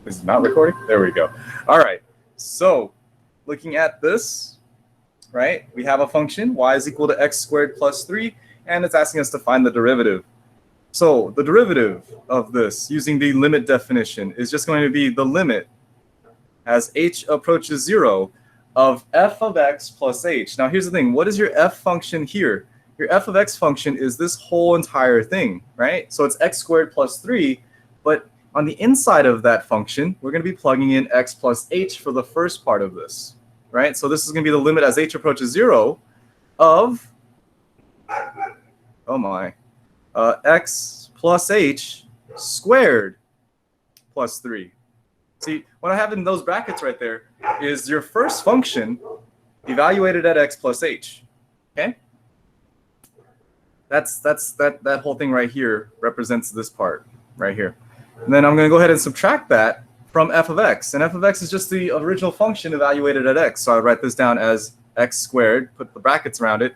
Is it not recording? There we go. All right. So looking at this, right, we have a function y is equal to x squared plus 3, and it's asking us to find the derivative. So the derivative of this using the limit definition is just going to be the limit as h approaches 0 of f of x plus h. Now here's the thing. What is your f function here? Your f of x function is this whole entire thing, right? So it's x squared plus 3, but on the inside of that function, we're going to be plugging in x plus h for the first part of this, right? So this is going to be the limit as h approaches 0 of, oh my, x plus h squared plus 3. See, what I have in those brackets right there is your first function evaluated at x plus h, okay? That whole thing right here represents this part right here. And then I'm going to go ahead and subtract that from f of x. And f of x is just the original function evaluated at x. So I write this down as x squared, put the brackets around it,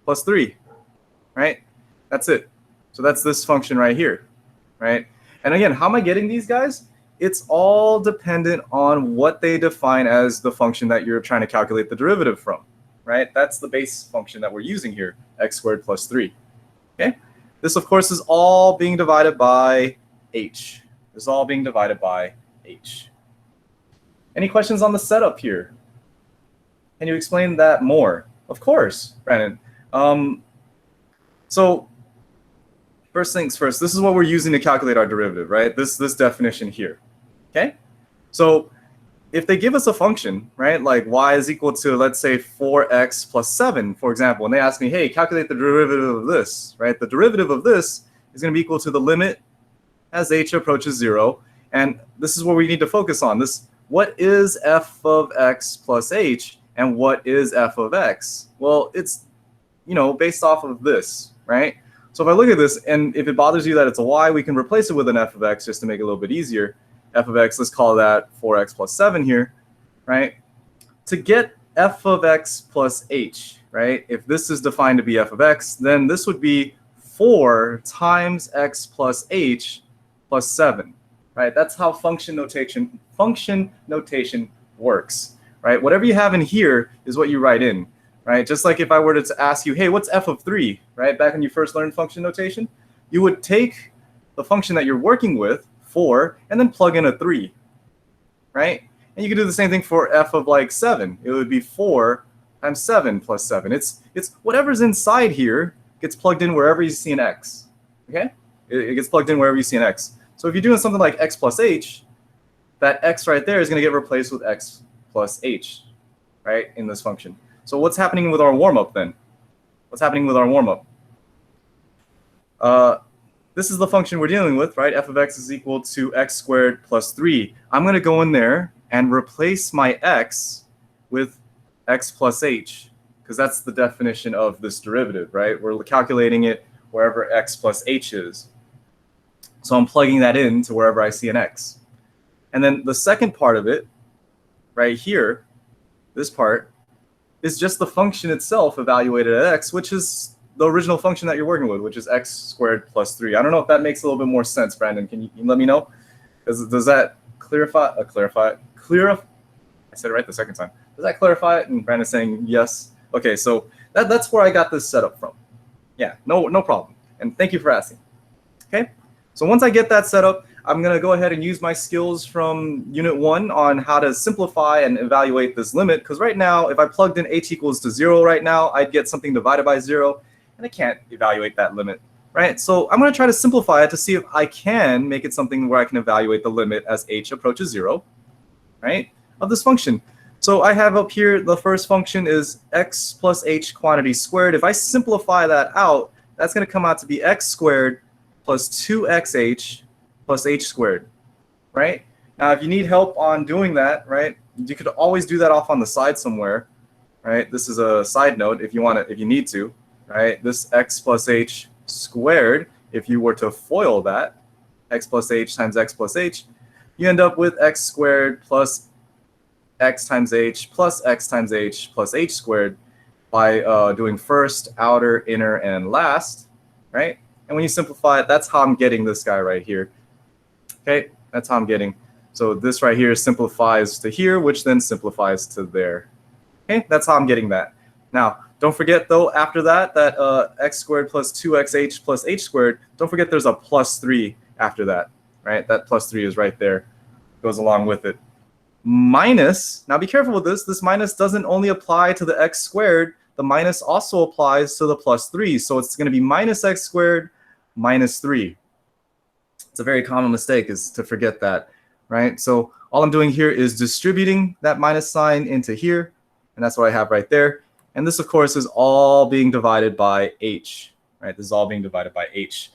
plus 3, right? That's it. So that's this function right here, right? And again, how am I getting these guys? It's all dependent on what they define as the function that you're trying to calculate the derivative from, right? That's the base function that we're using here, x squared plus 3, okay? This, of course, is all being divided by h. This is all being divided by h. Any questions on the setup here? Can you explain that more? Of course, Brandon. So first things first, this is what we're using to calculate our derivative, right? This definition here, okay? So if they give us a function, right, like y is equal to, let's say, 4x plus 7, for example, and they ask me, hey, calculate the derivative of this, right? The derivative of this is going to be equal to the limit as h approaches 0. And this is where we need to focus on this. What is f of x plus h, and what is f of x? Well, it's, based off of this, right? So if I look at this, and if it bothers you that it's a y, we can replace it with an f of x just to make it a little bit easier. F of x, let's call that 4x plus 7 here, right? To get f of x plus h, right? If this is defined to be f of x, then this would be 4 times x plus h plus 7, right? That's how function notation works, right? Whatever you have in here is what you write in, right? Just like if I were to ask you, hey, what's f of 3, right? Back when you first learned function notation, you would take the function that you're working with, 4, and then plug in a 3, right? And you could do the same thing for f of like 7. It would be 4 times 7 plus 7. It's whatever's inside here gets plugged in wherever you see an x, okay? It gets plugged in wherever you see an x. So if you're doing something like x plus h, that x right there is going to get replaced with x plus h, right, in this function. So what's happening with our warm-up then? What's happening with our warm-up? This is the function we're dealing with, right? F of x is equal to x squared plus 3. I'm going to go in there and replace my x with x plus h, because that's the definition of this derivative, right? We're calculating it wherever x plus h is. So I'm plugging that in to wherever I see an x. And then the second part of it, right here, this part, is just the function itself evaluated at x, which is the original function that you're working with, which is x squared plus 3. I don't know if that makes a little bit more sense, Brandon. Can you let me know? Does that clarify? I said it right the second time. Does that clarify it? And Brandon's saying yes. Okay, so that's where I got this set up from. Yeah, no problem. And thank you for asking. Okay, so once I get that set up, I'm going to go ahead and use my skills from Unit 1 on how to simplify and evaluate this limit. Because right now, if I plugged in h equals to 0 right now, I'd get something divided by 0. And I can't evaluate that limit, right? So I'm going to try to simplify it to see if I can make it something where I can evaluate the limit as h approaches 0, right, of this function. So I have up here, the first function is x plus h quantity squared. If I simplify that out, that's going to come out to be x squared plus 2xh plus h squared, right? Now, if you need help on doing that, right, you could always do that off on the side somewhere, right? This is a side note if you want to, if you need to, right? This x plus h squared, if you were to FOIL that, x plus h times x plus h, you end up with x squared plus x times h plus x times h plus h squared by doing first, outer, inner, and last, right? And when you simplify it, that's how I'm getting this guy right here. Okay, that's how I'm getting So this right here simplifies to here, which then simplifies to there. Okay, that's how I'm getting that. Now, don't forget, though, after that, x squared plus 2xh plus h squared, don't forget there's a plus 3 after that, right? That plus 3 is right there, goes along with it. Minus, now be careful with this. This minus doesn't only apply to the x squared. The minus also applies to the plus 3. So it's going to be minus x squared minus 3. It's a very common mistake is to forget that, right? So all I'm doing here is distributing that minus sign into here, and that's what I have right there. And this, of course, is all being divided by h, right? This is all being divided by h.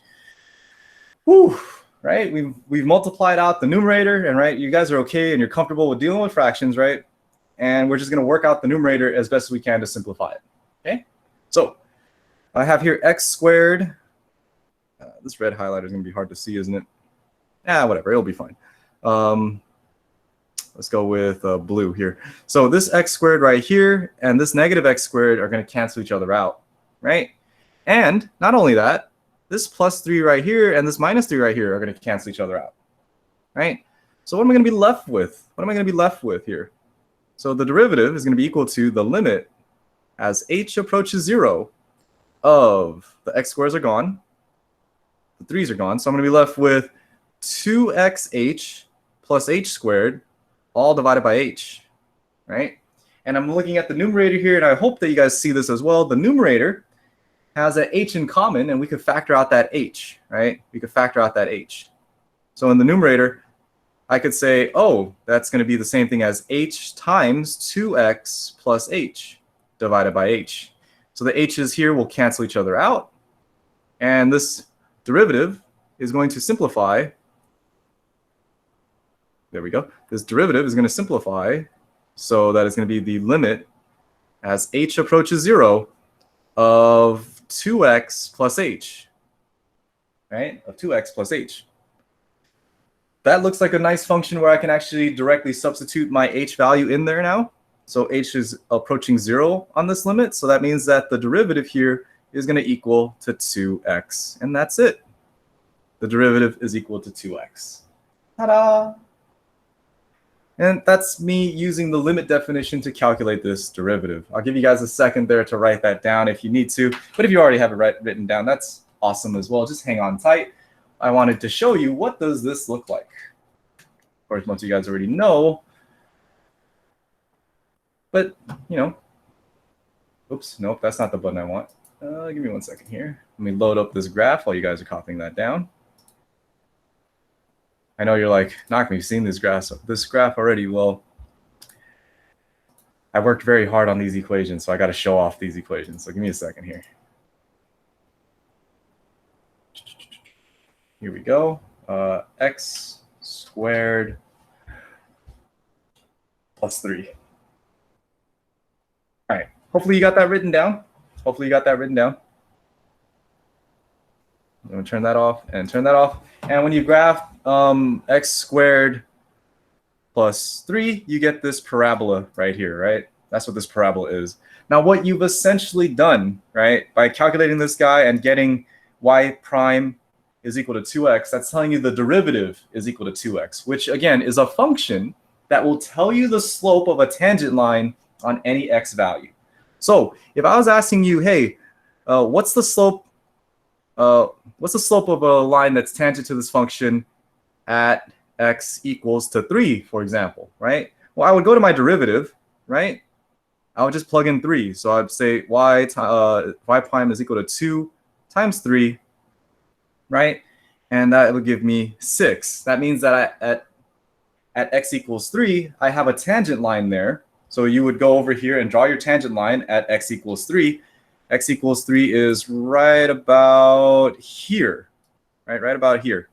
Whew, right? We've multiplied out the numerator, and right, you guys are okay and you're comfortable with dealing with fractions, right? And we're just going to work out the numerator as best as we can to simplify it. Okay? So I have here x squared. This red highlighter is going to be hard to see, isn't it? Whatever. It'll be fine. Let's go with blue here. So this x squared right here and this negative x squared are going to cancel each other out, right? And not only that, this plus 3 right here and this minus 3 right here are going to cancel each other out, right? So what am I going to be left with? What am I going to be left with here? So the derivative is going to be equal to the limit as h approaches 0 of the x squares are gone, the 3's are gone. So I'm going to be left with 2xh plus h squared all divided by h, right? And I'm looking at the numerator here, and I hope that you guys see this as well. The numerator has an h in common, and we could factor out that h, right? We could factor out that h. So in the numerator, I could say, oh, that's going to be the same thing as h times 2x plus h divided by h. So the h's here will cancel each other out, and this derivative is going to simplify. There we go. This derivative is going to simplify so that it's going to be the limit as h approaches 0 of 2x plus h, right? Of 2x plus h. That looks like a nice function where I can actually directly substitute my h value in there now. So h is approaching 0 on this limit. So that means that the derivative here is going to equal to 2x. And that's it. The derivative is equal to 2x. Ta-da! And that's me using the limit definition to calculate this derivative. I'll give you guys a second there to write that down if you need to. But if you already have it written down, that's awesome as well. Just hang on tight. I wanted to show you what does this look like. Of course, most of you guys already know. But, you know, oops, nope, that's not the button I want. Give me one second here. Let me load up this graph while you guys are copying that down. I know you're like, Knock, you've seen this graph already. Well, I worked very hard on these equations, so I got to show off these equations. So give me a second here. Here we go. X squared plus 3. All right. Hopefully you got that written down. I'm going to turn that off and turn that off. And when you graph x squared plus 3, you get this parabola right here, right? That's what this parabola is. Now, what you've essentially done, right, by calculating this guy and getting y prime is equal to 2x, that's telling you the derivative is equal to 2x, which, again, is a function that will tell you the slope of a tangent line on any x value. So if I was asking you, hey, what's the slope of a line that's tangent to this function at x equals to 3, for example, right? Well, I would go to my derivative, right? I would just plug in 3. So I'd say y prime is equal to 2 times 3, right? And that would give me 6. That means that at x equals 3, I have a tangent line there. So you would go over here and draw your tangent line at x equals 3. X equals 3 is right about here, right? Right about here.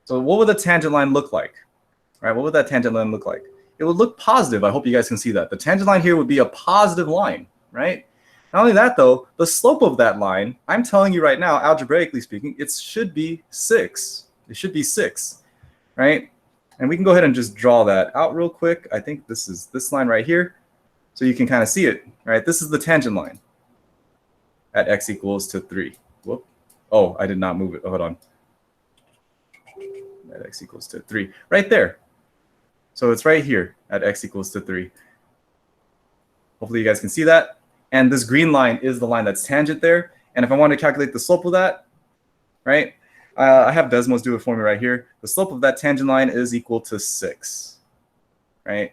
So what would the tangent line look like? Right? What would that tangent line look like? It would look positive. I hope you guys can see that. The tangent line here would be a positive line, right? Not only that, though, the slope of that line, I'm telling you right now, algebraically speaking, it should be 6. It should be 6, right? And we can go ahead and just draw that out real quick. I think this is this line right here. So you can kind of see it, right? This is the tangent line at x equals to 3. Whoop. Oh, I did not move it. Oh, hold on. At x equals to 3. Right there. So it's right here at x equals to 3. Hopefully you guys can see that. And this green line is the line that's tangent there. And if I want to calculate the slope of that, right, I have Desmos do it for me right here. The slope of that tangent line is equal to 6, right?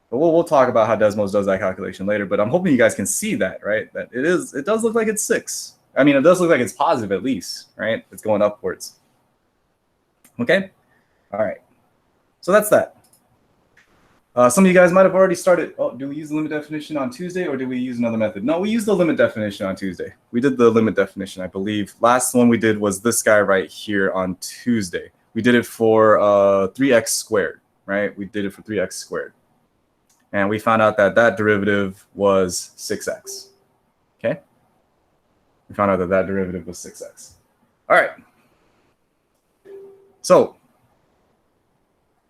But we'll talk about how Desmos does that calculation later. But I'm hoping you guys can see that, right? That it does look like it's 6. I mean, it does look like it's positive at least, right? It's going upwards. Okay? All right. So that's that. Some of you guys might have already started. Oh, do we use the limit definition on Tuesday or do we use another method? No, we used the limit definition on Tuesday. We did the limit definition, I believe. Last one we did was this guy right here on Tuesday. We did it for 3x squared, right? We did it for 3x squared. And we found out that that derivative was 6x. Okay? We found out that that derivative was 6x. All right. So,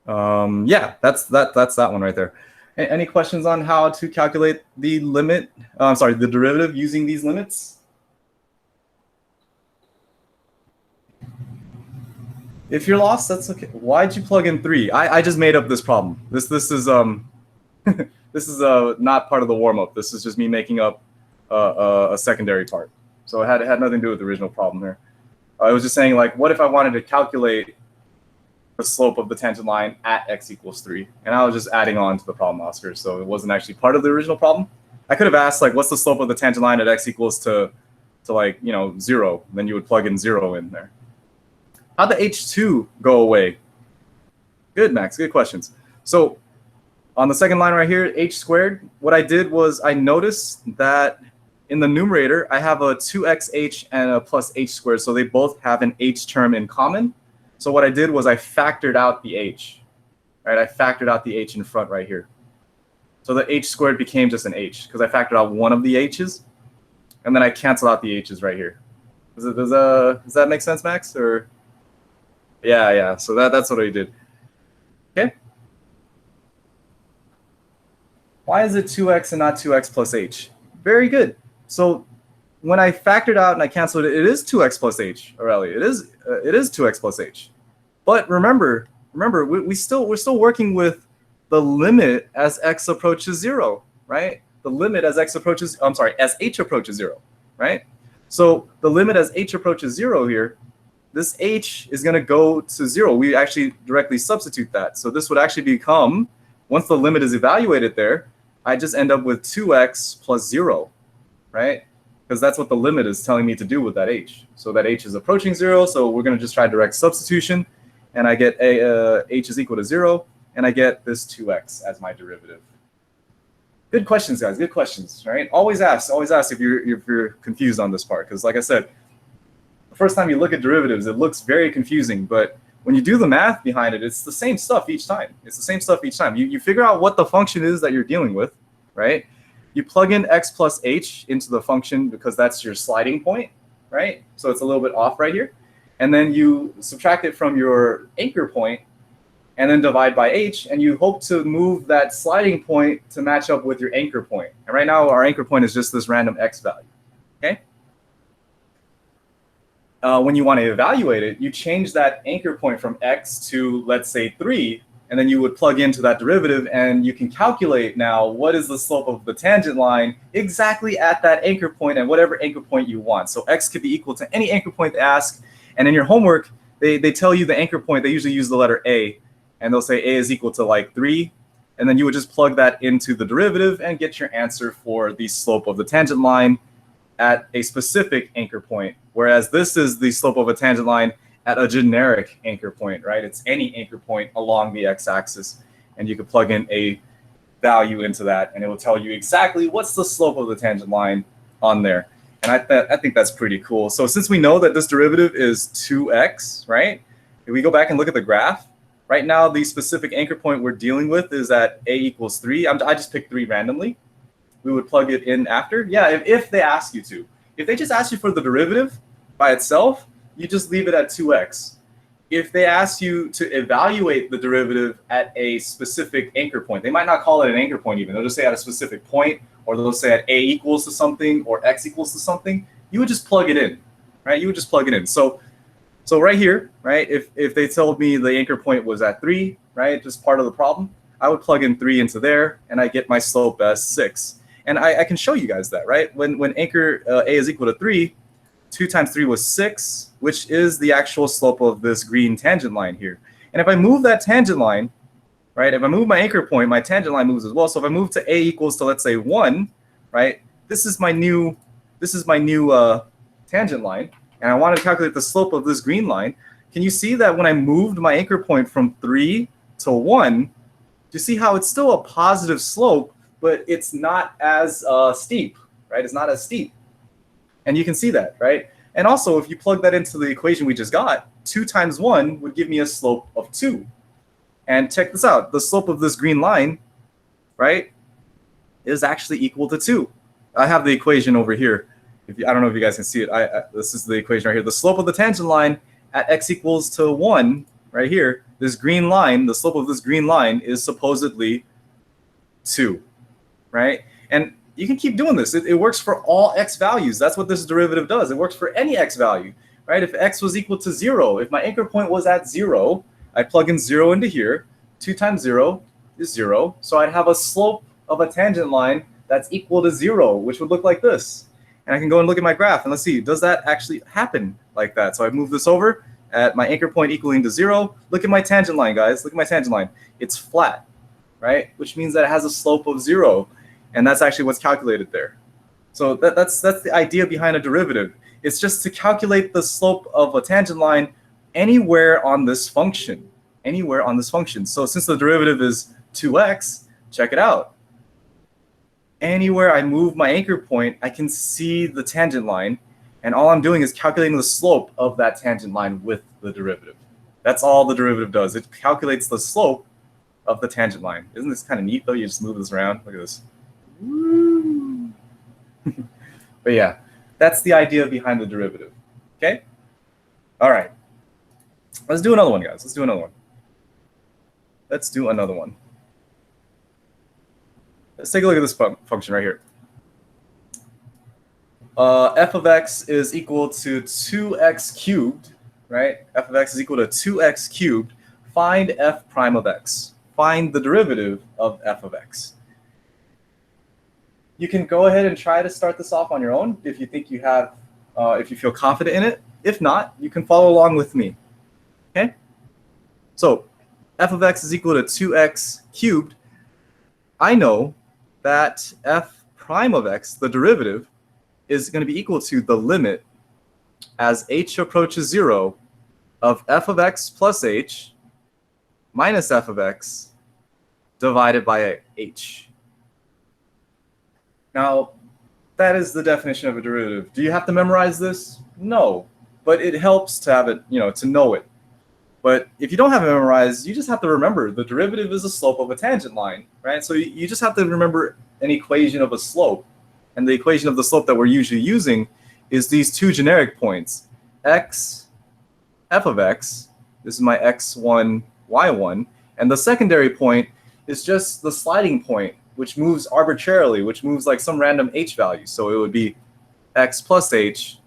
yeah, that's that one right there. Any questions on how to calculate the limit? I'm sorry, the derivative using these limits? If you're lost, that's okay. Why'd you plug in 3? I just made up this problem. This is this is not part of the warm up. This is just me making up a secondary part. So it had nothing to do with the original problem here. I was just saying, like, what if I wanted to calculate the slope of the tangent line at x equals 3? And I was just adding on to the problem, Oscar. So it wasn't actually part of the original problem. I could have asked, like, what's the slope of the tangent line at x equals to like, 0? Then you would plug in 0 in there. How'd the h2 go away? Good, Max. Good questions. So on the second line right here, h squared, what I did was I noticed that in the numerator, I have a 2xh and a plus h squared. So they both have an h term in common. So what I did was I factored out the h, right? I factored out the h in front right here. So the h squared became just an h because I factored out one of the h's, and then I canceled out the h's right here. Does that make sense, Max? Or yeah. So that's what I did. Okay. Why is it 2x and not 2x plus h? Very good. So when I factored out and I canceled it, it is 2x plus h, Aurelia. It is 2x plus h. But remember, we're still working with the limit as x approaches 0, right? The limit as x approaches, as h approaches 0, right? So the limit as h approaches 0 here, this h is going to go to 0. We actually directly substitute that. So this would actually become, once the limit is evaluated there, I just end up with 2x plus 0, right? Because that's what the limit is telling me to do with that h. So that h is approaching 0, so we're going to just try direct substitution, and I get h is equal to 0, and I get this 2x as my derivative. Good questions, guys. Good questions, right? Always ask if you're confused on this part, because like I said, the first time you look at derivatives, it looks very confusing, but when you do the math behind it, it's the same stuff each time. It's the same stuff each time. You figure out what the function is that you're dealing with, right? You plug in x plus h into the function because that's your sliding point, right? So it's a little bit off right here. And then you subtract it from your anchor point and then divide by h, and you hope to move that sliding point to match up with your anchor point. And right now, our anchor point is just this random x value, okay? When you want to evaluate it, you change that anchor point from x to, let's say, 3, and then you would plug into that derivative, and you can calculate now what is the slope of the tangent line exactly at that anchor point and whatever anchor point you want. So x could be equal to any anchor point they ask, and in your homework, they tell you the anchor point. They usually use the letter a, and they'll say a is equal to like 3, and then you would just plug that into the derivative and get your answer for the slope of the tangent line at a specific anchor point, whereas this is the slope of a tangent line at a generic anchor point, right? It's any anchor point along the x-axis, and you could plug in a value into that, and it will tell you exactly what's the slope of the tangent line on there. And I think that's pretty cool. So since we know that this derivative is 2x, right? If we go back and look at the graph, right now the specific anchor point we're dealing with is at a equals 3. I just picked 3 randomly. We would plug it in after. Yeah, if they ask you to. If they just ask you for the derivative by itself, you just leave it at 2x. If they ask you to evaluate the derivative at a specific anchor point, they might not call it an anchor point even. They'll just say at a specific point, or they'll say at a equals to something or x equals to something. You would just plug it in, right? You would just plug it in. So right here, right, if they told me the anchor point was at 3, right, just part of the problem, I would plug in 3 into there, and I get my slope as 6. And I can show you guys that, right? When anchor A is equal to 3, 2 times 3 was 6, which is the actual slope of this green tangent line here. And if I move that tangent line, right, if I move my anchor point, my tangent line moves as well. So if I move to A equals to, let's say, 1, right, this is my new tangent line, and I want to calculate the slope of this green line. Can you see that when I moved my anchor point from 3 to 1, do you see how it's still a positive slope, but it's not as steep, right? It's not as steep. And you can see that, right? And also, if you plug that into the equation we just got, 2 times 1 would give me a slope of 2. And check this out. The slope of this green line, right, is actually equal to 2. I have the equation over here. I don't know if you guys can see it. This is the equation right here. The slope of the tangent line at x equals to 1, right here, this green line, the slope of this green line is supposedly 2, right? And you can keep doing this. It works for all x values. That's what this derivative does. It works for any x value, right? If x was equal to 0, if my anchor point was at 0, I plug in 0 into here. 2 times 0 is 0. So I'd have a slope of a tangent line that's equal to 0, which would look like this. And I can go and look at my graph, and let's see, does that actually happen like that? So I move this over at my anchor point equaling to 0. Look at my tangent line, guys. Look at my tangent line. It's flat, right? Which means that it has a slope of 0. And that's actually what's calculated there. So that's the idea behind a derivative. It's just to calculate the slope of a tangent line anywhere on this function. Anywhere on this function. So since the derivative is 2x, check it out. Anywhere I move my anchor point, I can see the tangent line. And all I'm doing is calculating the slope of that tangent line with the derivative. That's all the derivative does. It calculates the slope of the tangent line. Isn't this kind of neat, though? You just move this around. Look at this. Woo. But yeah, that's the idea behind the derivative. Okay? All right. Let's do another one, guys. Let's do another one. Let's do another one. Let's take a look at this function right here. F of x is equal to 2x cubed, right? F of x is equal to 2x cubed. Find f prime of x. Find the derivative of f of x. You can go ahead and try to start this off on your own if you think you have, if you feel confident in it. If not, you can follow along with me. Okay? So f of x is equal to 2x cubed. I know that f prime of x, the derivative, is going to be equal to the limit as h approaches 0 of f of x plus h minus f of x divided by h. Now, that is the definition of a derivative. Do you have to memorize this? No, but it helps to have it, to know it. But if you don't have it memorized, you just have to remember the derivative is the slope of a tangent line, right? So you just have to remember an equation of a slope. And the equation of the slope that we're usually using is these two generic points, x, f of x, this is my x1, y1, and the secondary point is just the sliding point, which moves arbitrarily, which moves like some random h value. So it would be x plus h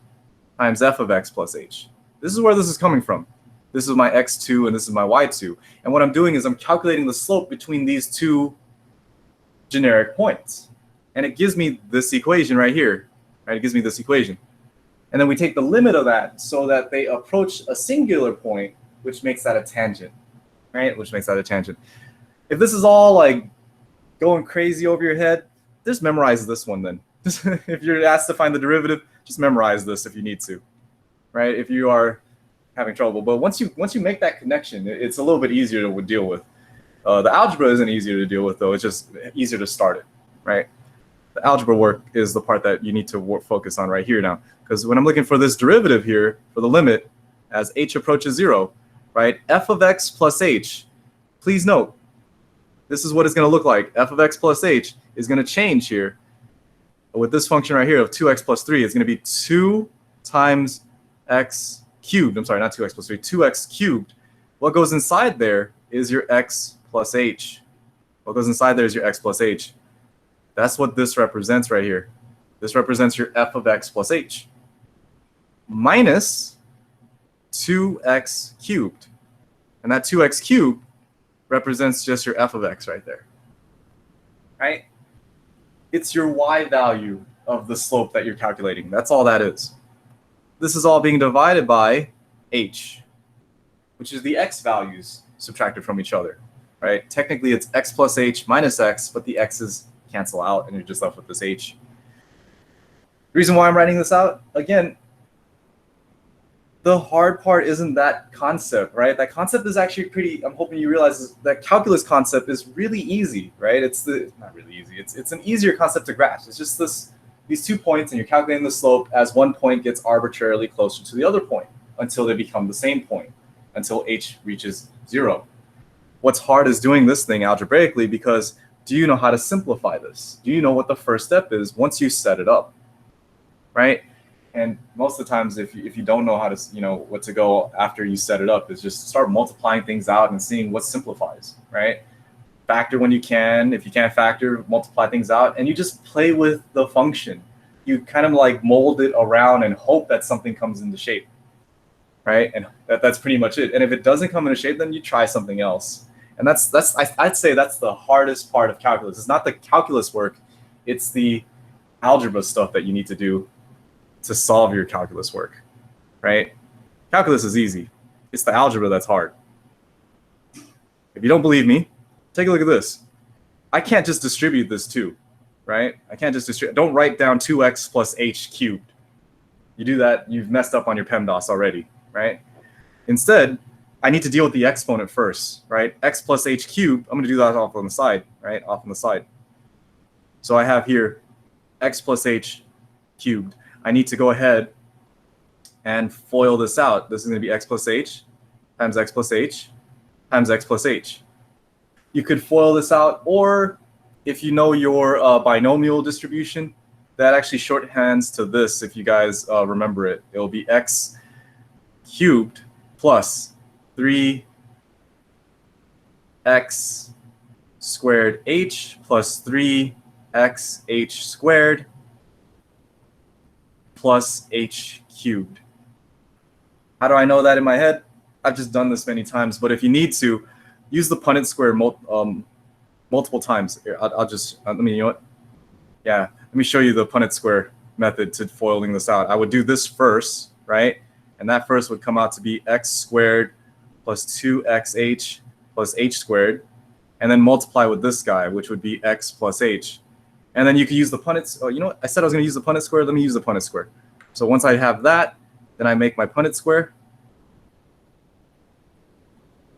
times f of x plus h. This is where this is coming from. This is my x2 and this is my y2. And what I'm doing is I'm calculating the slope between these two generic points. And it gives me this equation right here. Right? It gives me this equation. And then we take the limit of that so that they approach a singular point, which makes that a tangent. Right? Which makes that a tangent. If this is all like going crazy over your head, just memorize this one then. If you're asked to find the derivative, just memorize this if you need to, right? If you are having trouble. But once you make that connection, it's a little bit easier to deal with. The algebra isn't easier to deal with, though. It's just easier to start it, right? The algebra work is the part that you need to focus on right here now. Because when I'm looking for this derivative here, for the limit, as h approaches 0, right? F of x plus h, please note, this is what it's going to look like. F of x plus h is going to change here. With this function right here of 2x plus 3, it's going to be 2 times x cubed. I'm sorry, not 2x plus 3, 2x cubed. What goes inside there is your x plus h. What goes inside there is your x plus h. That's what this represents right here. This represents your f of x plus h minus 2x cubed. And that 2x cubed represents just your f of x right there, right? It's your y value of the slope that you're calculating. That's all that is. This is all being divided by h, which is the x values subtracted from each other, right? Technically, it's x plus h minus x, but the x's cancel out, and you're just left with this h. The reason why I'm writing this out, again, the hard part isn't that concept, right? That concept is actually pretty, I'm hoping you realize that calculus concept is really easy, right? It's not really easy. It's an easier concept to grasp. It's just these 2 points, and you're calculating the slope as one point gets arbitrarily closer to the other point until they become the same point, until h reaches 0. What's hard is doing this thing algebraically, because do you know how to simplify this? Do you know what the first step is once you set it up, right? And most of the times, if you don't know how to, what to go after you set it up, is just start multiplying things out and seeing what simplifies, right? Factor when you can. If you can't factor, multiply things out, and you just play with the function. You kind of like mold it around and hope that something comes into shape, right? And that's pretty much it. And if it doesn't come into shape, then you try something else. And I'd say that's the hardest part of calculus. It's not the calculus work, it's the algebra stuff that you need to do to solve your calculus work, right? Calculus is easy. It's the algebra that's hard. If you don't believe me, take a look at this. I can't just distribute this too, right? I can't just distribute. Don't write down 2x plus h cubed. You do that, you've messed up on your PEMDAS already, right? Instead, I need to deal with the exponent first, right? X plus h cubed, I'm going to do that off on the side, right? Off on the side. So I have here x plus h cubed. I need to go ahead and FOIL this out. This is going to be x plus h times x plus h times x plus h. You could FOIL this out, or if you know your binomial distribution, that actually shorthands to this. If you guys remember it, it will be x cubed plus 3x squared h plus 3x h squared plus h cubed. How do I know that in my head? I've just done this many times, but if you need to, use the Punnett Square multiple times. Here, I'll just, let me, let me show you the Punnett Square method to FOILing this out. I would do this first, right? And that first would come out to be x squared plus 2xh plus h squared, and then multiply with this guy, which would be x plus h. And then you could use the Punnett, you know what? I said I was going to use the Punnett Square. Let me use the Punnett Square. So once I have that, then I make my Punnett Square.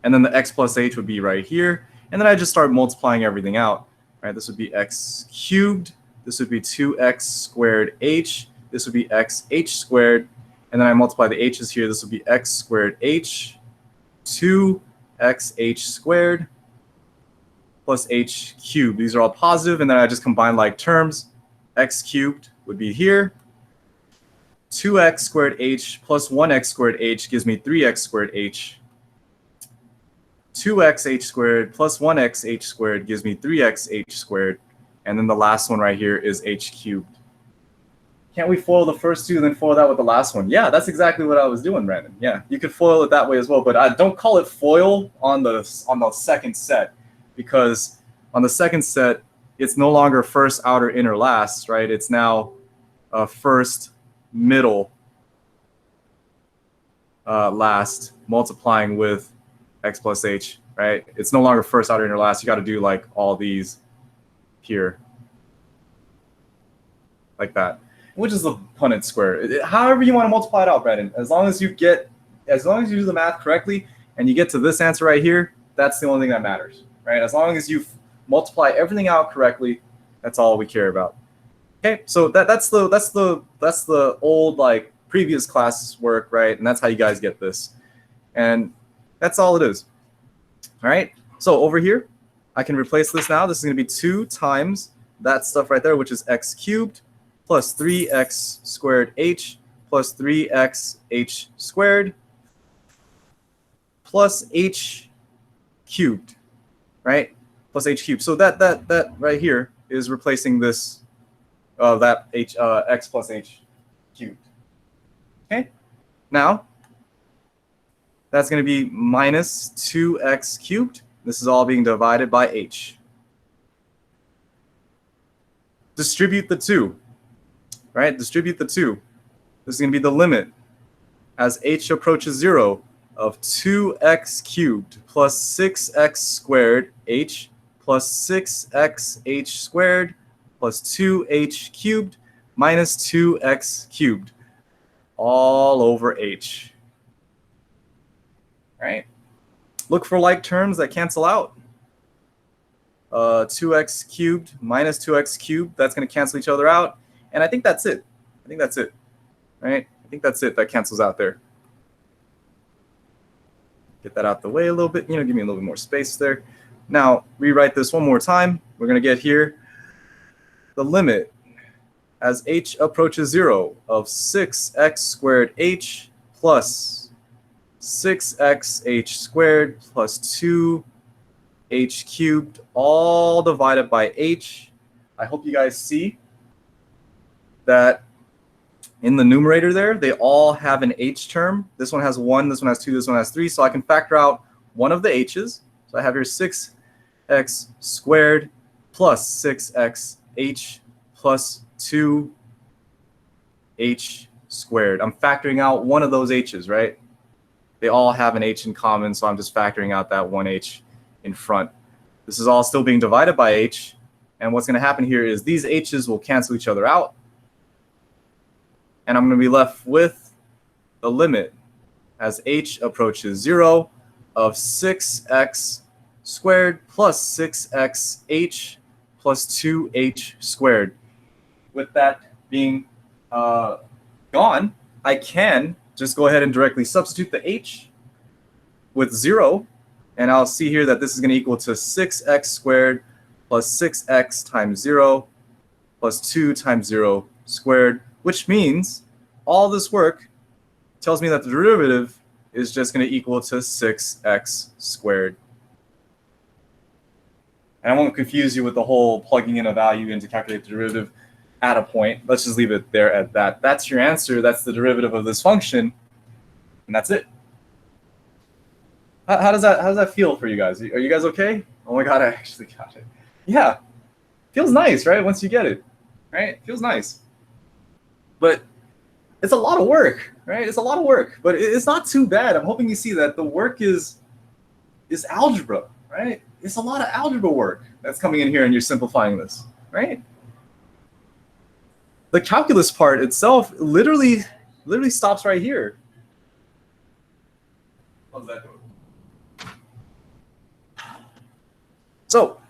And then the x plus h would be right here. And then I just start multiplying everything out. Right? This would be x cubed. This would be 2x squared h. This would be x h squared. And then I multiply the h's here. This would be x squared h, 2x h squared, plus h cubed. These are all positive, and then I just combine like terms. X cubed would be here. 2x squared h plus 1x squared h gives me 3x squared h. 2x h squared plus 1x h squared gives me 3x h squared. And then the last one right here is h cubed. Can't we FOIL the first two and then FOIL that with the last one? Yeah, that's exactly what I was doing, Brandon. Yeah, you could FOIL it that way as well, but I don't call it FOIL on the second set, because on the second set, it's no longer first, outer, inner, last, right? It's now first, middle, last, multiplying with x plus h, right? It's no longer first, outer, inner, last. You got to do like all these here, like that, which is the Punnett Square. However you want to multiply it out, Brandon, as long as you do the math correctly and you get to this answer right here, that's the only thing that matters, right? As long as you multiply everything out correctly, that's all we care about. Okay, so that's the old like previous class work, right? And that's how you guys get this, and that's all it is. All right. So over here, I can replace this now. This is going to be 2 times that stuff right there, which is x cubed plus 3x squared h plus 3x h squared plus h cubed, right? Plus h cubed. So that right here is replacing this x plus h cubed. Okay. Now that's going to be minus 2x cubed. This is all being divided by h. Distribute the 2, right? Distribute the 2. This is going to be the limit as h approaches 0 of 2x cubed plus 6x squared h plus 6xh squared plus 2h cubed minus 2x cubed all over h. Right? Look for like terms that cancel out. 2x cubed minus 2x cubed, that's going to cancel each other out. And I think that's it. I think that's it. Right? I think that's it. That cancels out there. Get that out the way a little bit. Give me a little bit more space there. Now, rewrite this one more time. We're going to get here the limit as h approaches 0 of 6x squared h plus 6xh squared plus 2h cubed all divided by h. I hope you guys see that in the numerator there, they all have an h term. This one has 1, this one has 2, this one has 3. So I can factor out one of the h's. So I have here 6x squared plus 6xh plus 2h squared. I'm factoring out one of those h's, right? They all have an h in common, so I'm just factoring out that one h in front. This is all still being divided by h. And what's going to happen here is these h's will cancel each other out. And I'm going to be left with the limit as h approaches 0 of 6x squared plus 6xh plus 2h squared. With that being gone, I can just go ahead and directly substitute the h with 0. And I'll see here that this is going to equal to 6x squared plus 6x times 0 plus 2 times 0 squared, which means all this work tells me that the derivative is just going to equal to 6x squared. And I won't confuse you with the whole plugging in a value in to calculate the derivative at a point. Let's just leave it there at that. That's your answer. That's the derivative of this function. And that's it. How does that feel for you guys? Are you guys okay? Oh my God, I actually got it. Yeah. Feels nice, right? Once you get it, right? Feels nice. But it's a lot of work, right? It's a lot of work, but it's not too bad. I'm hoping you see that the work is algebra, right? It's a lot of algebra work that's coming in here and you're simplifying this, right? The calculus part itself literally stops right here. How's that going? So,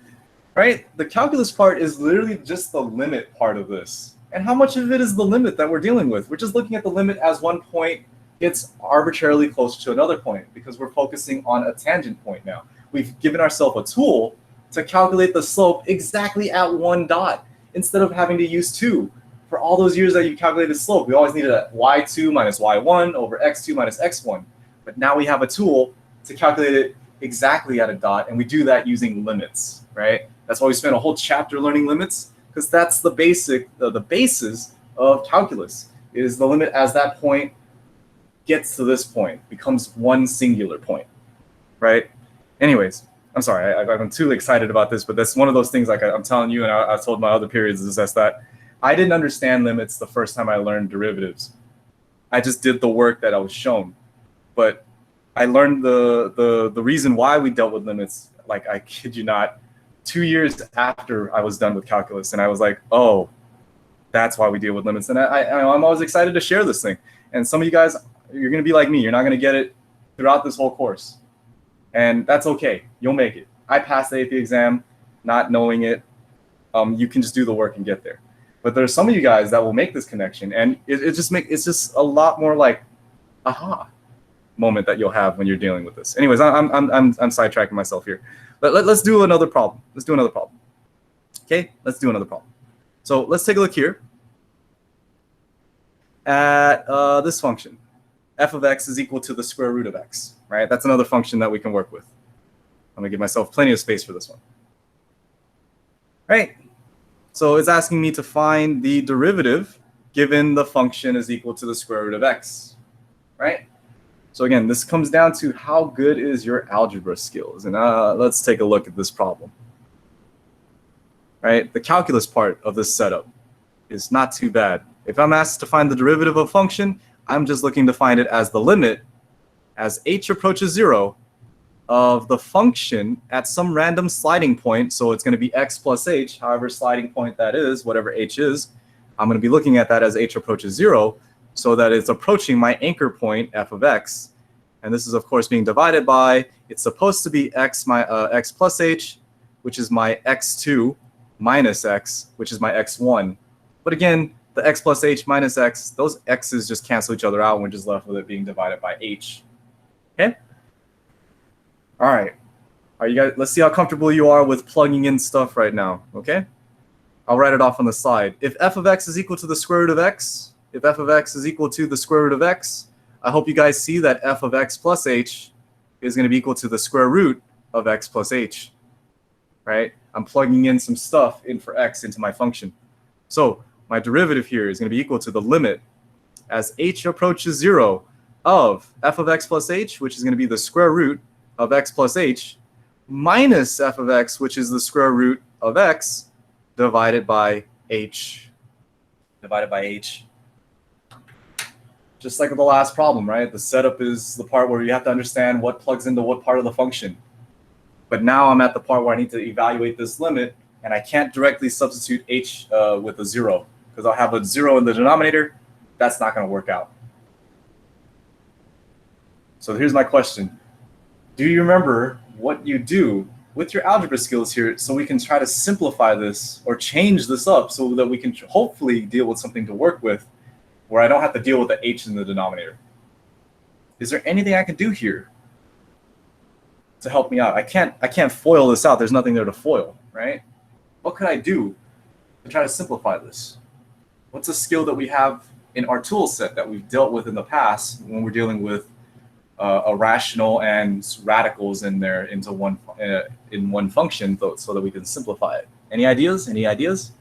right, the calculus part is literally just the limit part of this. And how much of it is the limit that we're dealing with? We're just looking at the limit as one point gets arbitrarily close to another point because we're focusing on a tangent point now. We've given ourselves a tool to calculate the slope exactly at one dot instead of having to use 2. For all those years that you calculated slope, we always needed a y2 minus y1 over x2 minus x1. But now we have a tool to calculate it exactly at a dot, and we do that using limits, right? That's why we spent a whole chapter learning limits, because that's the basis of calculus, is the limit as that point gets to this point, becomes one singular point, right? Anyways, I'm sorry, I'm too excited about this, but that's one of those things, like I'm telling you, and I've told my other periods, is that I didn't understand limits the first time I learned derivatives. I just did the work that I was shown. But I learned the reason why we dealt with limits, like I kid you not, 2 years after I was done with calculus. And I was like, oh, that's why we deal with limits. And I'm always excited to share this thing. And some of you guys, you're going to be like me. You're not going to get it throughout this whole course. And that's okay. You'll make it. I passed the AP exam not knowing it. You can just do the work and get there. But there's some of you guys that will make this connection. And it's just a lot more like, aha moment that you'll have when you're dealing with this. Anyways, I'm sidetracking myself here. But let's do another problem. Let's do another problem. Okay, let's do another problem. So let's take a look here at this function. F of x is equal to the square root of x, right? That's another function that we can work with. I'm gonna give myself plenty of space for this one. Right? So it's asking me to find the derivative given the function is equal to the square root of x, right? So again, this comes down to how good is your algebra skills. And let's take a look at this problem. Right, the calculus part of this setup is not too bad. If I'm asked to find the derivative of a function, I'm just looking to find it as the limit as h approaches 0 of the function at some random sliding point. So it's going to be x plus h, however sliding point that is, whatever h is. I'm going to be looking at that as h approaches 0 so that it's approaching my anchor point f of x. And this is, of course, being divided by, it's supposed to be x plus h, which is my x2, minus x, which is my x1. But again, the x plus h minus x, those x's just cancel each other out, and we're just left with it being divided by h. Okay? All right. All right, you guys, let's see how comfortable you are with plugging in stuff right now, okay? I'll write it off on the slide. If f of x is equal to the square root of x, if f of x is equal to the square root of x, I hope you guys see that f of x plus h is going to be equal to the square root of x plus h, right? I'm plugging in some stuff in for x into my function. So my derivative here is going to be equal to the limit as h approaches 0 of f of x plus h, which is going to be the square root of x plus h, minus f of x, which is the square root of x, divided by h. Divided by h. Just like with the last problem, right? The setup is the part where you have to understand what plugs into what part of the function. But now I'm at the part where I need to evaluate this limit, and I can't directly substitute h with a 0, because I'll have a 0 in the denominator. That's not going to work out. So here's my question. Do you remember what you do with your algebra skills here so we can try to simplify this or change this up so that we can hopefully deal with something to work with where I don't have to deal with the h in the denominator? Is there anything I can do here to help me out? I can't foil this out. There's nothing there to foil, right? What could I do to try to simplify this? What's a skill that we have in our tool set that we've dealt with in the past when we're dealing with a rational and radicals in there into one function so that we can simplify it? Any ideas? Any ideas?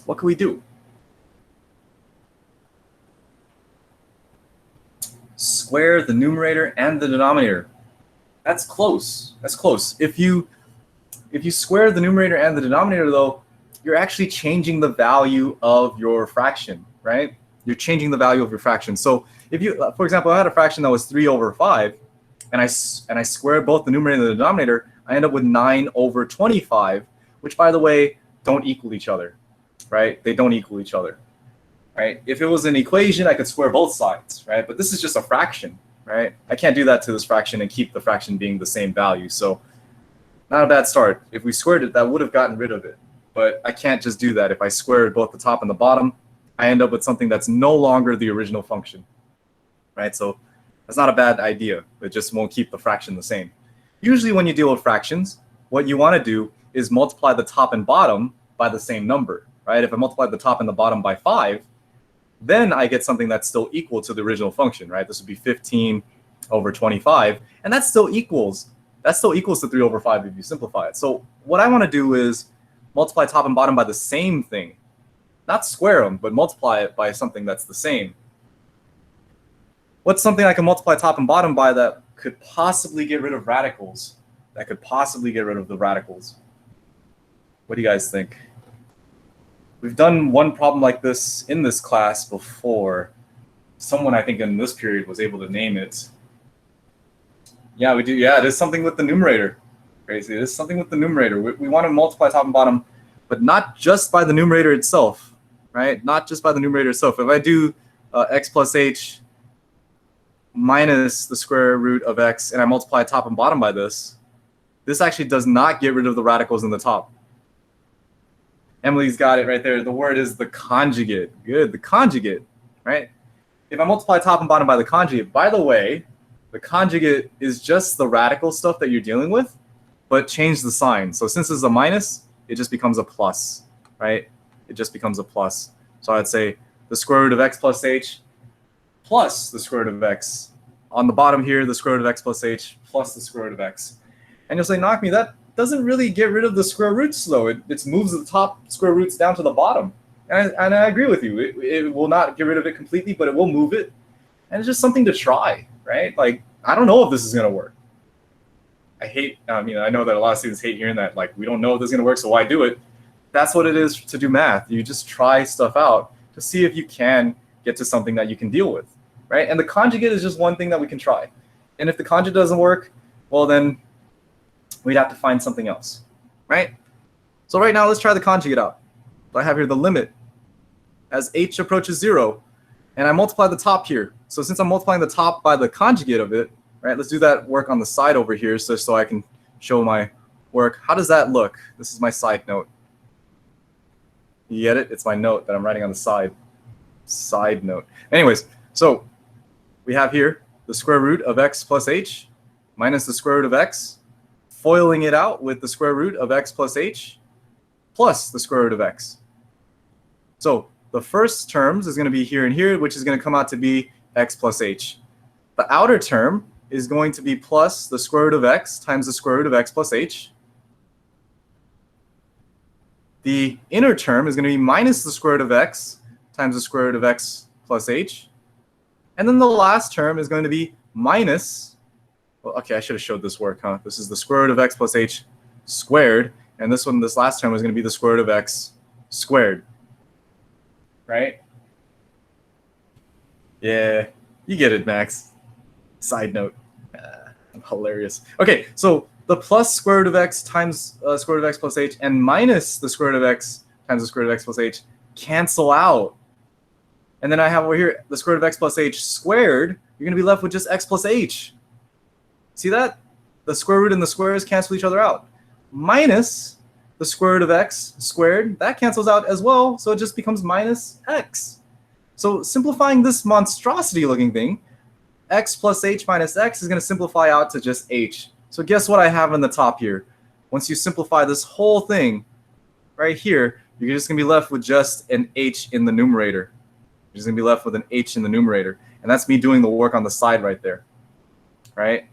What can we do? Square the numerator and the denominator. That's close. That's close. If you square the numerator and the denominator, though, you're actually changing the value of your fraction, right? You're changing the value of your fraction. So if you, for example, I had a fraction that was 3 over 5, and I square both the numerator and the denominator, I end up with 9 over 25, which, by the way, don't equal each other, right? They don't equal each other, right? If it was an equation, I could square both sides, right? But this is just a fraction, right? I can't do that to this fraction and keep the fraction being the same value. So not a bad start. If we squared it, that would have gotten rid of it. But I can't just do that. If I square both the top and the bottom, I end up with something that's no longer the original function, right? So that's not a bad idea. It just won't keep the fraction the same. Usually when you deal with fractions, what you want to do is multiply the top and bottom by the same number, right? If I multiply the top and the bottom by 5, then I get something that's still equal to the original function, right? This would be 15 over 25, and that still equals to 3 over 5 if you simplify it. So what I want to do is multiply top and bottom by the same thing. Not square them, but multiply it by something that's the same. What's something I can multiply top and bottom by that could possibly get rid of radicals? That could possibly get rid of the radicals. What do you guys think? We've done one problem like this in this class before. Someone, I think, in this period was able to name it. Yeah, we do. Yeah, it is something with the numerator. Crazy. It is something with the numerator. We want to multiply top and bottom, but not just by the numerator itself, right? Not just by the numerator itself. If I do x plus h minus the square root of x, and I multiply top and bottom by this actually does not get rid of the radicals in the top. Emily's got it right there. The word is the conjugate. Good, the conjugate, right? If I multiply top and bottom by the conjugate, by the way, the conjugate is just the radical stuff that you're dealing with, but change the sign. So since it's a minus, it just becomes a plus, right? It just becomes a plus. So I'd say the square root of x plus h plus the square root of x. On the bottom here, the square root of x plus h plus the square root of x. And you'll say, knock me, that doesn't really get rid of the square roots, though. It moves the top square roots down to the bottom. And I agree with you. It will not get rid of it completely, but it will move it. And it's just something to try, right? Like, I don't know if this is going to work. I know that a lot of students hate hearing that, like, we don't know if this is going to work, so why do it? That's what it is to do math. You just try stuff out to see if you can get to something that you can deal with, right? And the conjugate is just one thing that we can try. And if the conjugate doesn't work, well, then we'd have to find something else, right? So right now, let's try the conjugate out. I have here the limit as h approaches 0, and I multiply the top here. So since I'm multiplying the top by the conjugate of it, right, let's do that work on the side over here so I can show my work. How does that look? This is my side note. You get it? It's my note that I'm writing on the side. Side note. Anyways, so we have here the square root of x plus h minus the square root of x, foiling it out with the square root of x plus h plus the square root of x. So the first terms is going to be here and here, which is going to come out to be x plus h. The outer term is going to be plus the square root of x times the square root of x plus h. The inner term is going to be minus the square root of x times the square root of x plus h. And then the last term is going to be minus, well, okay, I should have showed this work, huh? This is the square root of x plus h squared. And this last term is going to be the square root of x squared. Right? Yeah, you get it, Max. Side note. Hilarious. Okay, so the plus square root of x times square root of x plus h and minus the square root of x times the square root of x plus h cancel out. And then I have over here the square root of x plus h squared. You're going to be left with just x plus h. See that? The square root and the squares cancel each other out. Minus the square root of x squared, that cancels out as well, so it just becomes minus x. So simplifying this monstrosity looking thing, x plus h minus x is going to simplify out to just h. So guess what I have in the top here? Once you simplify this whole thing right here, you're just going to be left with just an h in the numerator. You're just going to be left with an h in the numerator. And that's me doing the work on the side right there. Right?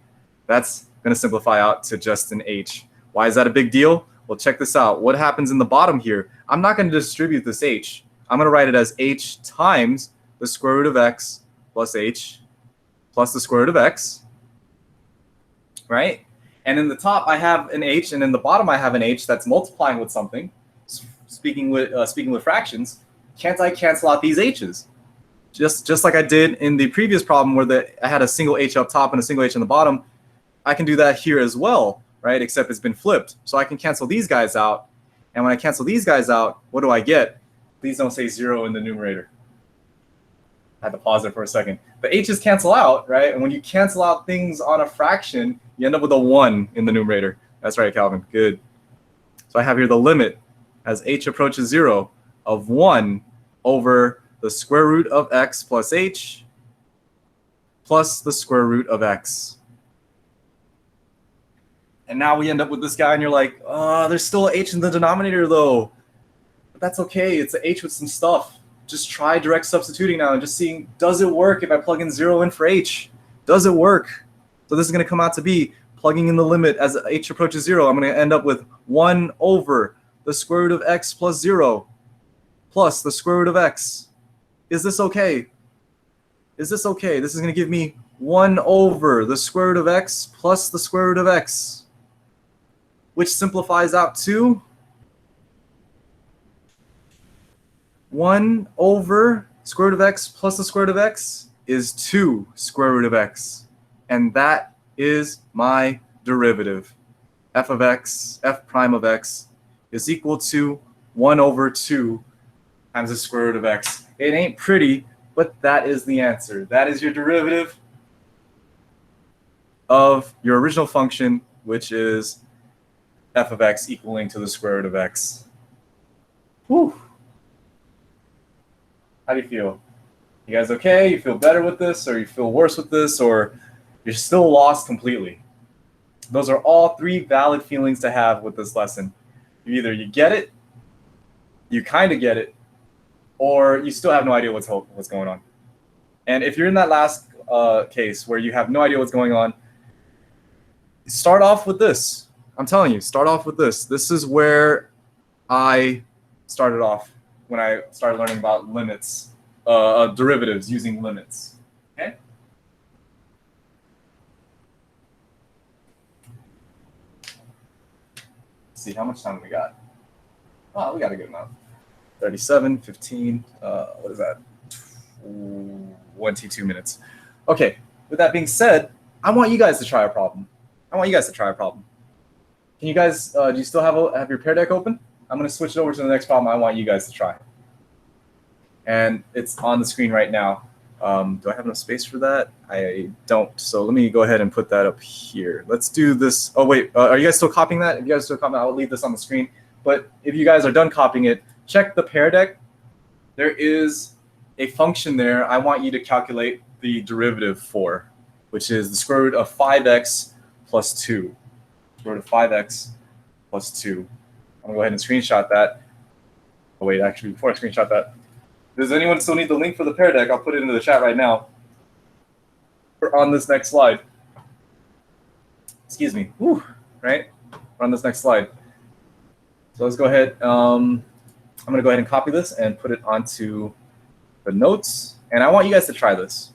That's going to simplify out to just an h. Why is that a big deal? Well, check this out. What happens in the bottom here? I'm not going to distribute this h. I'm going to write it as h times the square root of x plus h plus the square root of x, right? And in the top, I have an h, and in the bottom, I have an h that's multiplying with something. Speaking with fractions, can't I cancel out these h's? Just like I did in the previous problem where I had a single h up top and a single h on the bottom, I can do that here as well, right? Except it's been flipped. So I can cancel these guys out. And when I cancel these guys out, what do I get? Please don't say 0 in the numerator. I had to pause there for a second. The h's cancel out, right? And when you cancel out things on a fraction, you end up with a 1 in the numerator. That's right, Calvin. Good. So I have here the limit as h approaches 0 of 1 over the square root of x plus h plus the square root of x. And now we end up with this guy, and you're like, oh, there's still an h in the denominator, though. But that's okay. It's an h with some stuff. Just try direct substituting now and just seeing, does it work if I plug in 0 in for h? Does it work? So this is going to come out to be, plugging in the limit as h approaches 0, I'm going to end up with 1 over the square root of x plus 0 plus the square root of x. Is this okay? Is this okay? This is going to give me 1 over the square root of x plus the square root of x, which simplifies out to 1 over square root of x plus the square root of x is 2 square root of x. And that is my derivative. F of x, f prime of x, is equal to 1 over 2 times the square root of x. It ain't pretty, but that is the answer. That is your derivative of your original function, which is f of x equaling to the square root of x. Whew. How do you feel? You guys okay? You feel better with this, or you feel worse with this, or you're still lost completely? Those are all 3 valid feelings to have with this lesson. Either you get it, you kind of get it, or you still have no idea what's going on. And if you're in that last case where you have no idea what's going on, start off with this. I'm telling you, start off with this. This is where I started off when I started learning about limits, derivatives using limits. Okay? see, how much time we got? Oh, we got a good amount. 37, 15, what is that? 22 minutes. Okay, with that being said, I want you guys to try a problem. Can you guys, do you still have your Pear Deck open? I'm going to switch it over to the next problem I want you guys to try. And it's on the screen right now. Do I have enough space for that? I don't. So let me go ahead and put that up here. Let's do this. Oh, wait. Are you guys still copying that? If you guys are still copying, I'll leave this on the screen. But if you guys are done copying it, check the Pear Deck. There is a function there I want you to calculate the derivative for, which is the square root of 5x plus 2. Square root of 5x plus 2. I'm going to go ahead and screenshot that. Oh, wait. Actually, before I screenshot that, does anyone still need the link for the Pear Deck? I'll put it into the chat right now. We're on this next slide. Excuse me. Whew, right? We're on this next slide. So let's go ahead. I'm going to go ahead and copy this and put it onto the notes. And I want you guys to try this.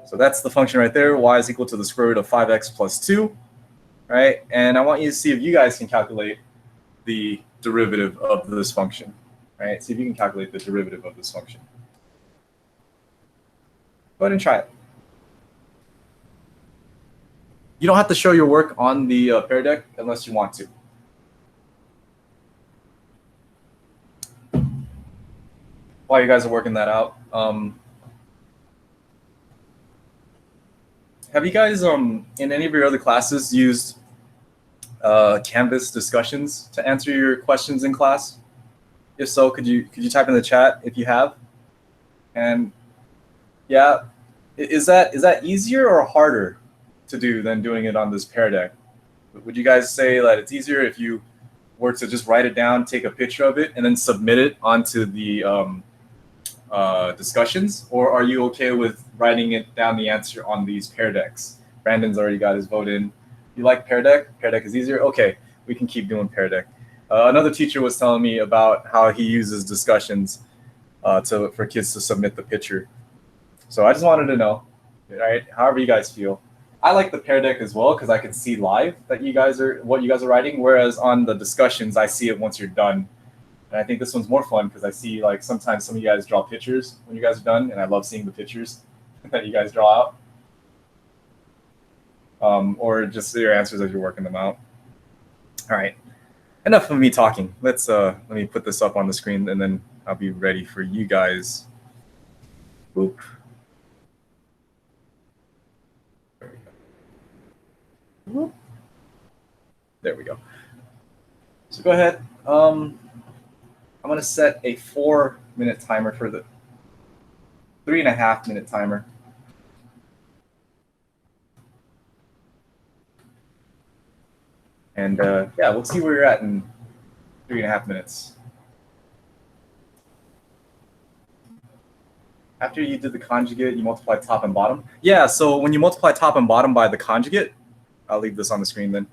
So that's the function right there. Y is equal to the square root of 5x plus 2. Right? And I want you to see if you guys can calculate the derivative of this function, right? See if you can calculate the derivative of this function. Go ahead and try it. You don't have to show your work on the Pear Deck unless you want to. While you guys are working that out, have you guys in any of your other classes used Canvas discussions to answer your questions in class? If so, could you type in the chat if you have? And yeah, is that easier or harder to do than doing it on this Pear Deck? Would you guys say that it's easier if you were to just write it down, take a picture of it, and then submit it onto the discussions, or are you okay with writing it down the answer on these Pear Decks? Brandon's already got his vote in. You like Pear Deck? Pear Deck is easier? Okay, we can keep doing Pear Deck. Another teacher was telling me about how he uses discussions for kids to submit the picture. So I just wanted to know, right? However you guys feel. I like the Pear Deck as well because I can see live that what you guys are writing, whereas on the discussions, I see it once you're done. And I think this one's more fun because I see like sometimes some of you guys draw pictures when you guys are done, and I love seeing the pictures that you guys draw out. Or just your answers as you're working them out. All right, enough of me talking. Let me put this up on the screen, and then I'll be ready for you guys. Boop. There we go. So go ahead. I'm going to set a 4-minute timer for the 3.5-minute timer. And yeah, we'll see where you're at in 3.5 minutes. After you did the conjugate, you multiply top and bottom. Yeah, so when you multiply top and bottom by the conjugate, I'll leave this on the screen then.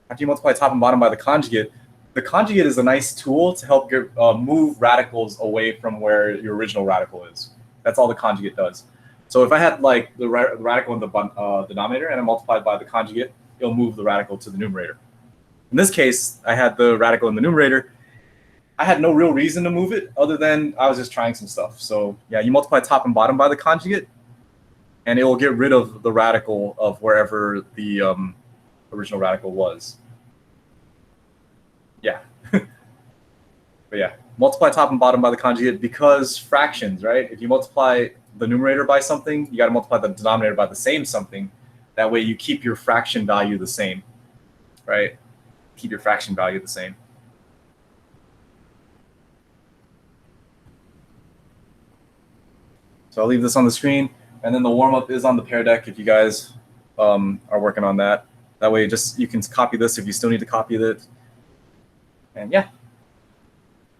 After you multiply top and bottom by the conjugate is a nice tool to help move radicals away from where your original radical is. That's all the conjugate does. So if I had like the radical in the denominator and I multiplied by the conjugate, it'll move the radical to the numerator. In this case, I had the radical in the numerator. I had no real reason to move it other than I was just trying some stuff. So yeah, you multiply top and bottom by the conjugate, and it will get rid of the radical of wherever the original radical was. Yeah. But yeah, multiply top and bottom by the conjugate because fractions, right? If you multiply the numerator by something, you got to multiply the denominator by the same something. That way you keep your fraction value the same, right? Keep your fraction value the same. So I'll leave this on the screen, and then the warm-up is on the Pear Deck if you guys are working on that. That way you can copy this if you still need to copy it. And yeah,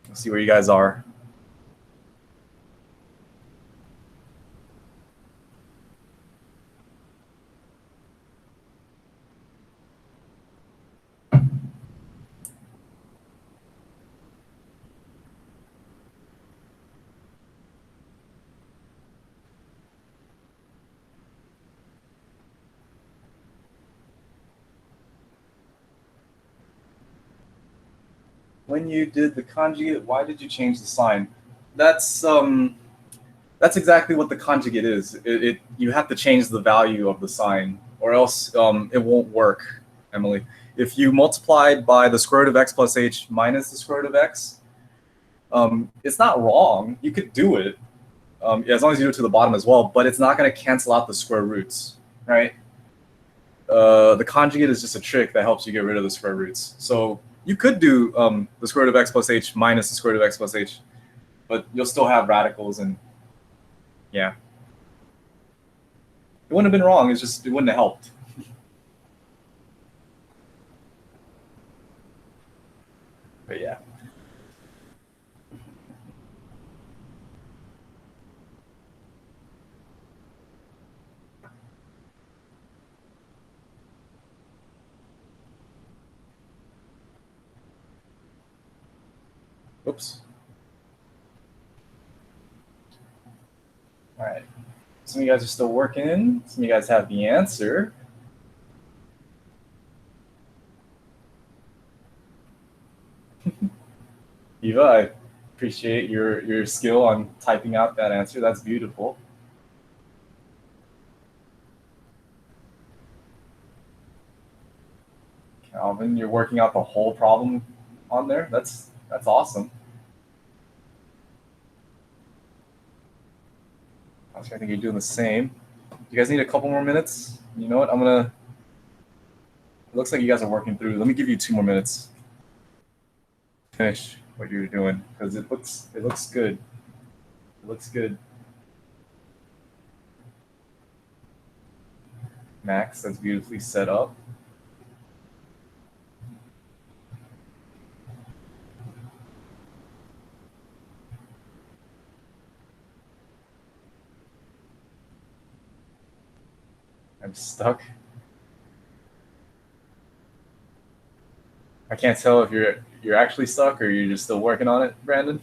we'll see where you guys are. when you did the conjugate, why did you change the sign? That's exactly what the conjugate is. You have to change the value of the sign, or else it won't work, Emily. If you multiplied by the square root of x plus h minus the square root of x, it's not wrong. You could do it, as long as you do it to the bottom as well, but it's not going to cancel out the square roots, right? The conjugate is just a trick that helps you get rid of the square roots. So you could do the square root of x plus h minus the square root of x plus h, but you'll still have radicals, and yeah. It wouldn't have been wrong, it's just it wouldn't have helped. But yeah. Oops. All right. Some of you guys are still working. Some of you guys have the answer. Eva, I appreciate your skill on typing out that answer. That's beautiful. Calvin, you're working out the whole problem on there. That's awesome. I think you're doing the same. You guys need a couple more minutes? You know what? It looks like you guys are working through. Let me give you 2 more minutes. Finish what you're doing, because it looks good. It looks good. Max, that's beautifully set up. I'm stuck. I can't tell if you're actually stuck or you're just still working on it, Brandon.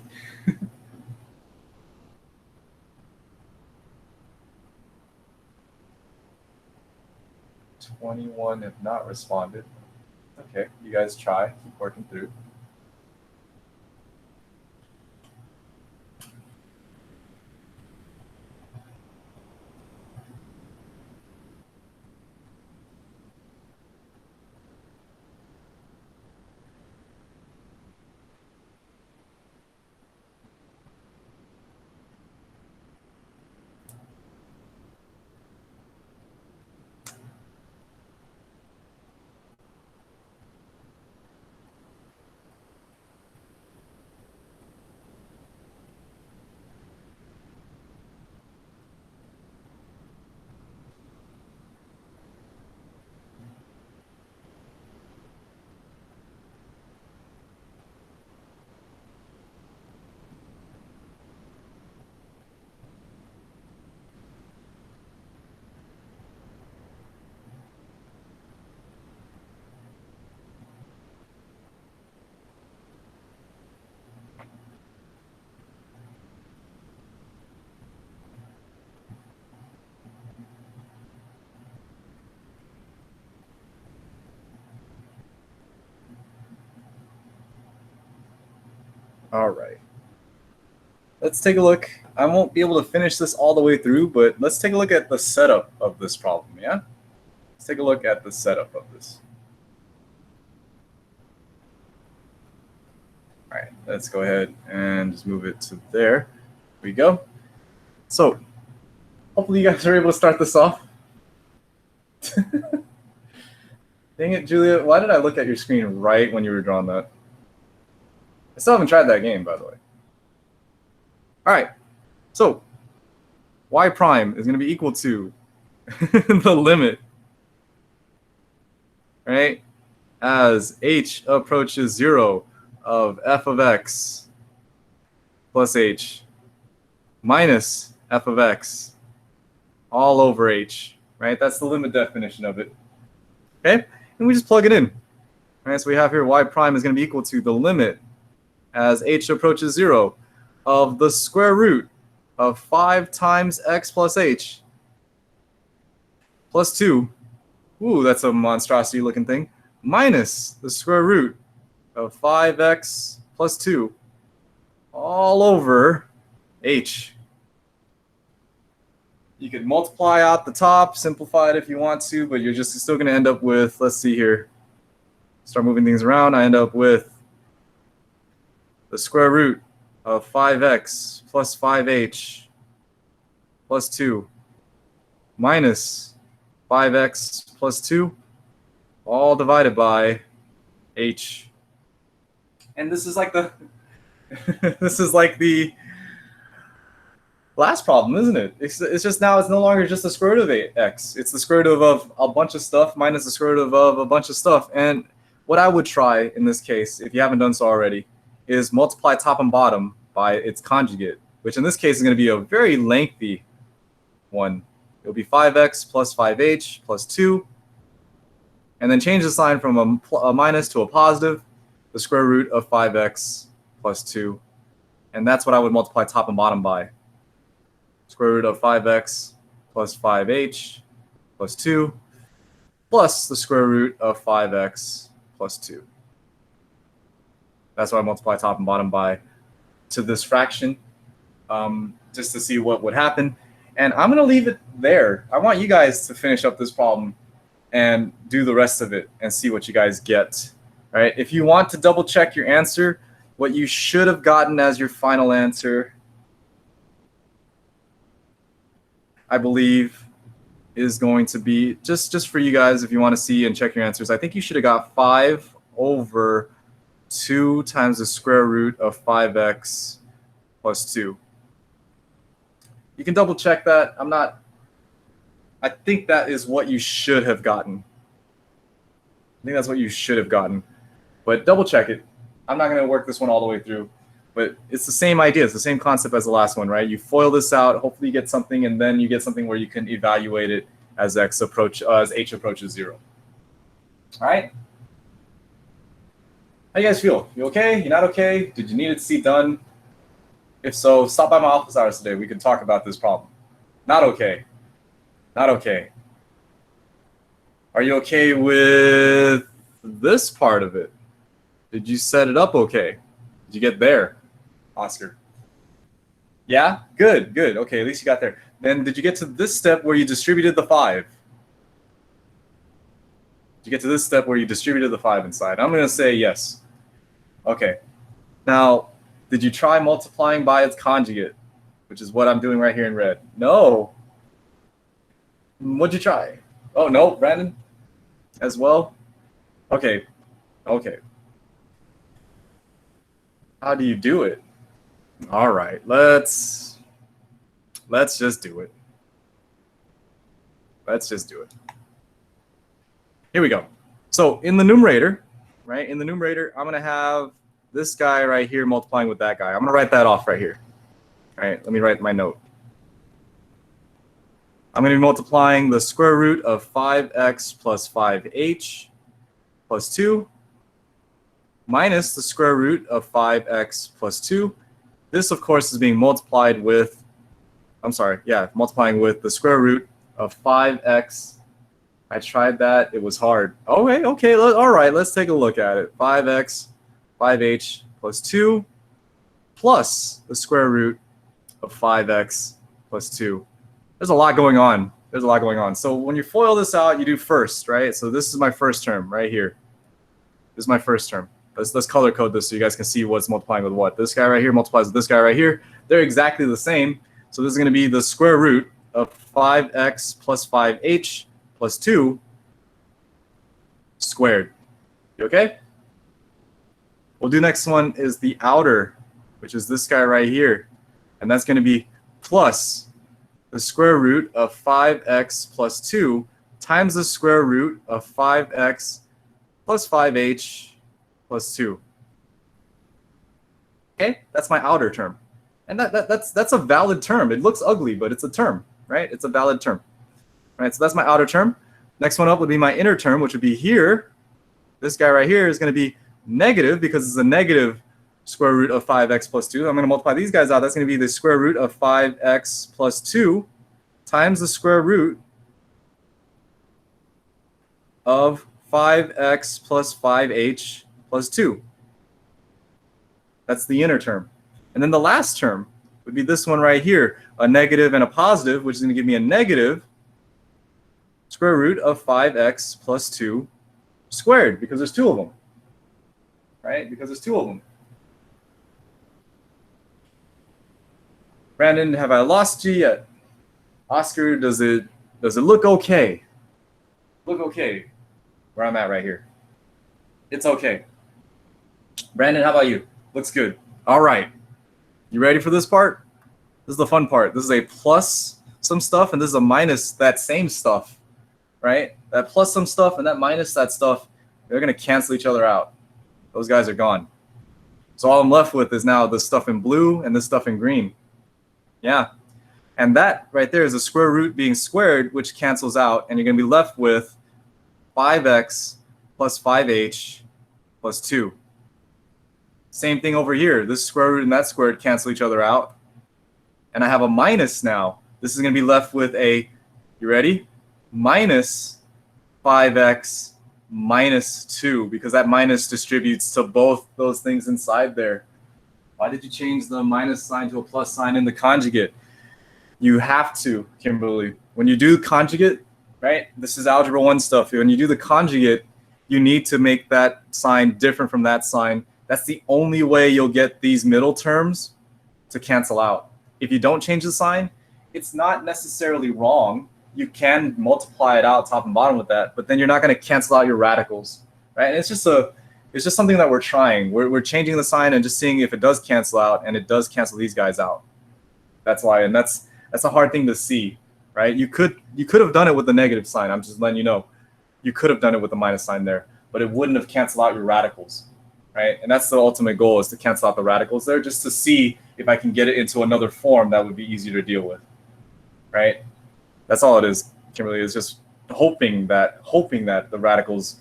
21 have not responded. Okay, you guys try, keep working through. All right. Let's take a look. I won't be able to finish this all the way through, but let's take a look at the setup of this problem, yeah? Let's take a look at the setup of this. All right, let's go ahead and just move it to there. Here we go. So hopefully you guys are able to start this off. Dang it, Julia, why did I look at your screen right when you were drawing that? I still haven't tried that game, by the way. All right, so y prime is going to be equal to the limit, right, as h approaches 0 of f of x plus h minus f of x all over h, right? That's the limit definition of it, okay? And we just plug it in, all right? So we have here y prime is going to be equal to the limit as h approaches 0 of the square root of 5 times x plus h plus 2, ooh, that's a monstrosity looking thing, minus the square root of 5x plus 2 all over h. You could multiply out the top, simplify it if you want to, but you're just still going to end up with, let's see here, start moving things around. I end up with the square root of 5x plus 5h plus 2 minus 5x plus 2 all divided by h. And this is like the this is like the last problem, isn't it? It's just now it's no longer just the square root of x. It's the square root of a bunch of stuff minus the square root of a bunch of stuff. And what I would try in this case, if you haven't done so already, is multiply top and bottom by its conjugate, which in this case is going to be a very lengthy one. It'll be 5x plus 5h plus 2, and then change the sign from a minus to a positive, the square root of 5x plus 2. And that's what I would multiply top and bottom by. Square root of 5x plus 5h plus 2 plus the square root of 5x plus 2. That's what I multiply top and bottom by to this fraction, just to see what would happen. And I'm going to leave it there. I want you guys to finish up this problem and do the rest of it and see what you guys get. All right? If you want to double check your answer, what you should have gotten as your final answer, I believe, is going to be, just for you guys, if you want to see and check your answers, I think you should have got 5 over 2 times the square root of 5x plus 2. You can double check that. I think that is what you should have gotten. I think that's what you should have gotten. But double check it. I'm not going to work this one all the way through. But it's the same idea. It's the same concept as the last one, right? You FOIL this out. Hopefully you get something, and then you get something where you can evaluate it as h approaches 0. All right? How you guys feel? You okay? You not okay? Did you need it to see done? If so, stop by my office hours today. We can talk about this problem. Not okay. Not okay. Are you okay with this part of it? Did you set it up okay? Did you get there, Oscar? Yeah? Good, good. Okay, at least you got there. Then did you get to this step where you distributed the 5? Did you get to this step where you distributed the 5 inside? I'm going to say yes. Okay. Now, did you try multiplying by its conjugate, which is what I'm doing right here in red? No. What'd you try? Oh, no, Brandon as well? Okay. Okay. How do you do it? All right, let's just do it. Let's just do it. Here we go. So in the numerator, right? In the numerator, I'm going to have this guy right here multiplying with that guy. I'm going to write that off right here. All right, let me write my note. I'm going to be multiplying the square root of 5x plus 5h plus 2 minus the square root of 5x plus 2. This, of course, is being multiplied with, multiplying with the square root of 5x. I tried that. It was hard. Okay, all right, let's take a look at it. 5x, 5h plus 2 plus the square root of 5x plus 2. There's a lot going on. There's a lot going on. So when you FOIL this out, you do first, right? So this is my first term right here. This is my first term. Let's color code this so you guys can see what's multiplying with what. This guy right here multiplies with this guy right here. They're exactly the same. So this is going to be the square root of 5x plus 5h plus 2 squared. You okay? We'll do next one is the outer, which is this guy right here. And that's going to be plus the square root of 5x plus 2 times the square root of 5x plus 5h plus 2. Okay, that's my outer term. And that's a valid term. It looks ugly, but it's a term, right? It's a valid term. All right, so that's my outer term. Next one up would be my inner term, which would be here. This guy right here is going to be negative because it's a negative square root of 5x plus 2. I'm going to multiply these guys out. That's going to be the square root of 5x plus 2 times the square root of 5x plus 5h plus 2. That's the inner term. And then the last term would be this one right here, a negative and a positive, which is going to give me a negative square root of 5x plus 2 squared, because there's two of them, right? Because there's two of them. Brandon, have I lost you yet? Oscar, does it look okay? Look okay where I'm at right here. It's okay. Brandon, how about you? Looks good. All right. You ready for this part? This is the fun part. This is a plus some stuff, and this is a minus that same stuff, right? That plus some stuff and that minus that stuff, they're going to cancel each other out. Those guys are gone. So all I'm left with is now this stuff in blue and this stuff in green. Yeah. And that right there is a square root being squared, which cancels out, and you're going to be left with 5x plus 5h plus 2. Same thing over here. This square root and that squared cancel each other out. And I have a minus now. This is going to be left with a, you ready? Minus 5x minus 2, because that minus distributes to both those things inside there. Why did you change the minus sign to a plus sign in the conjugate? You have to, Kimberly. When you do conjugate, right? This is algebra 1 stuff. When you do the conjugate, you need to make that sign different from that sign. That's the only way you'll get these middle terms to cancel out. If you don't change the sign, it's not necessarily wrong. You can multiply it out top and bottom with that, but then you're not going to cancel out your radicals, right? And it's just something that we're trying. We're changing the sign and just seeing if it does cancel out, and it does cancel these guys out. That's why, and that's a hard thing to see, right? You could have done it with the negative sign. I'm just letting you know. You could have done it with the minus sign there, but it wouldn't have canceled out your radicals, right? And that's the ultimate goal, is to cancel out the radicals there, just to see if I can get it into another form that would be easier to deal with, right? That's all it is, Kimberly, is just hoping that the radicals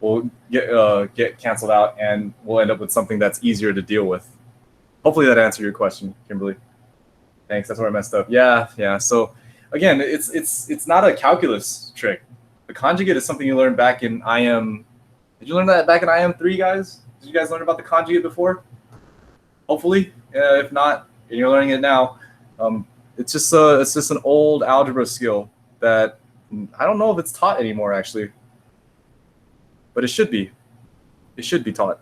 will get canceled out and we'll end up with something that's easier to deal with. Hopefully that answered your question, Kimberly. Thanks. That's where I messed up. Yeah. So again, it's not a calculus trick. The conjugate is something you learned back in IM. Did you learn that back in IM 3, guys? Did you guys learn about the conjugate before? Hopefully. If not, and you're learning it now. It's just an old algebra skill that I don't know if it's taught anymore, actually. But it should be. It should be taught.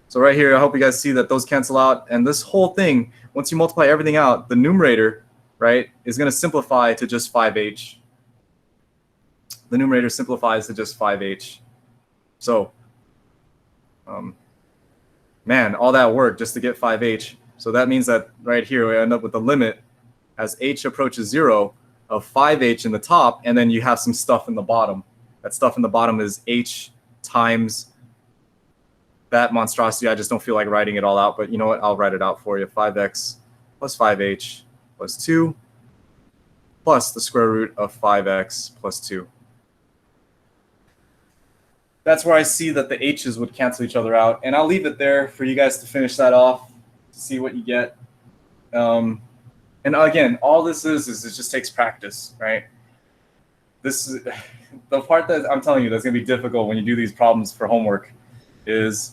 So right here, I hope you guys see that those cancel out. And this whole thing, once you multiply everything out, the numerator, right, is going to simplify to just 5h. The numerator simplifies to just 5h. So, man, all that work just to get 5h. So that means that right here, we end up with the limit as h approaches 0 of 5h in the top, and then you have some stuff in the bottom. That stuff in the bottom is h times that monstrosity. I just don't feel like writing it all out, but you know what? I'll write it out for you. 5x plus 5h plus 2 plus the square root of 5x plus 2. That's where I see that the h's would cancel each other out. And I'll leave it there for you guys to finish that off, to see what you get. And again, all this is it just takes practice, right? This is the part that I'm telling you that's going to be difficult when you do these problems for homework, is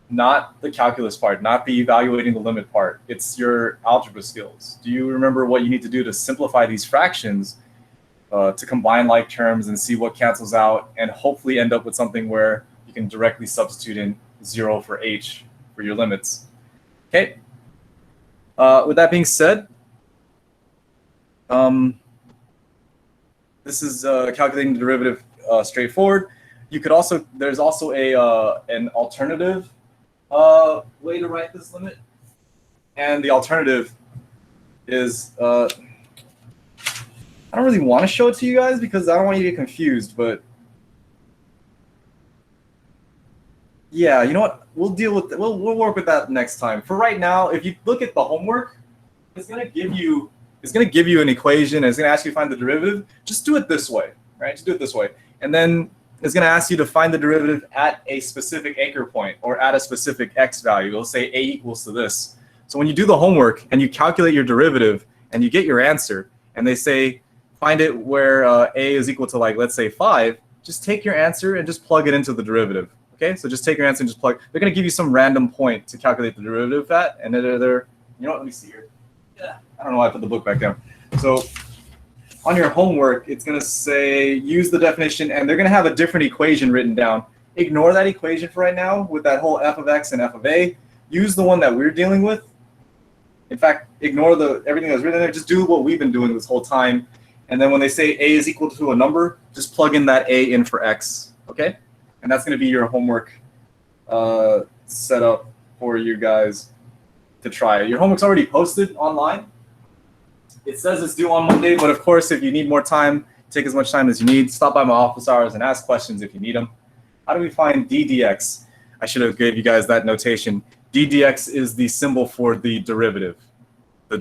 not the calculus part, not the evaluating the limit part. It's your algebra skills. Do you remember what you need to do to simplify these fractions, to combine like terms and see what cancels out, and hopefully end up with something where you can directly substitute in 0 for h for your limits? Okay. With that being said, this is calculating the derivative straightforward. You could also, there's also an alternative way to write this limit. And the alternative is, I don't really want to show it to you guys because I don't want you to get confused, but yeah, you know what? We'll deal with, we'll work with that next time. For right now, if you look at the homework, it's going to give you an equation, and it's going to ask you to find the derivative. Just do it this way, right? Just do it this way. And then it's going to ask you to find the derivative at a specific anchor point or at a specific x value. It'll say a equals to this. So when you do the homework and you calculate your derivative and you get your answer, and they say find it where a is equal to, like, let's say 5, just take your answer and just plug it into the derivative. Okay, so just take your answer and just plug. They're going to give you some random point to calculate the derivative at, and they're you know what, let me see here. Yeah, I don't know why I put the book back down. So on your homework, it's going to say use the definition, and they're going to have a different equation written down. Ignore that equation for right now with that whole f of x and f of a. Use the one that we're dealing with. In fact, ignore everything that's written there. Just do what we've been doing this whole time. And then when they say a is equal to a number, just plug in that a in for x. Okay? And that's going to be your homework set up for you guys to try. Your homework's already posted online. It says it's due on Monday, but of course, if you need more time, take as much time as you need. Stop by my office hours and ask questions if you need them. How do we find d dx? I should have gave you guys that notation. d dx is the symbol for the derivative. They're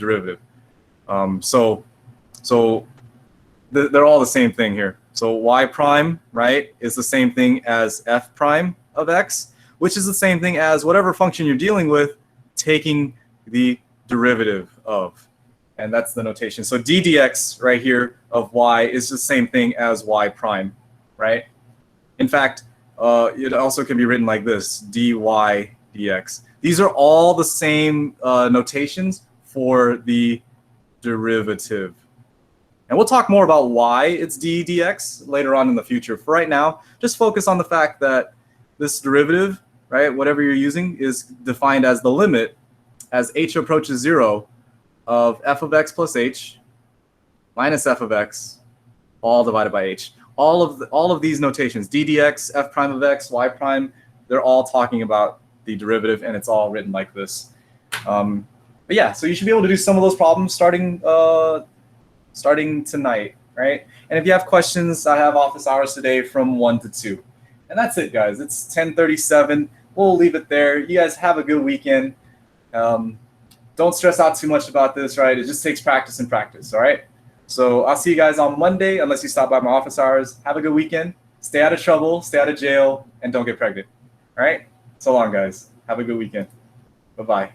all the same thing here. So y prime, right, is the same thing as f prime of x, which is the same thing as whatever function you're dealing with, taking the derivative of. And that's the notation. So d dx right here of y is the same thing as y prime, right? In fact, it also can be written like this, dy dx. These are all the same notations for the derivative. And we'll talk more about why it's d dx later on in the future. For right now, just focus on the fact that this derivative, right, whatever you're using, is defined as the limit as h approaches 0 of f of x plus h minus f of x all divided by h. All of these notations, d dx, f prime of x, y prime, they're all talking about the derivative, and it's all written like this. But yeah, so you should be able to do some of those problems starting tonight, right? And if you have questions, I have office hours today from 1 to 2. And that's it, guys. It's 10:37. We'll leave it there. You guys have a good weekend. Don't stress out too much about this, right? It just takes practice and practice, all right? So I'll see you guys on Monday, unless you stop by my office hours. Have a good weekend. Stay out of trouble, stay out of jail, and don't get pregnant, all right? So long, guys. Have a good weekend. Bye-bye.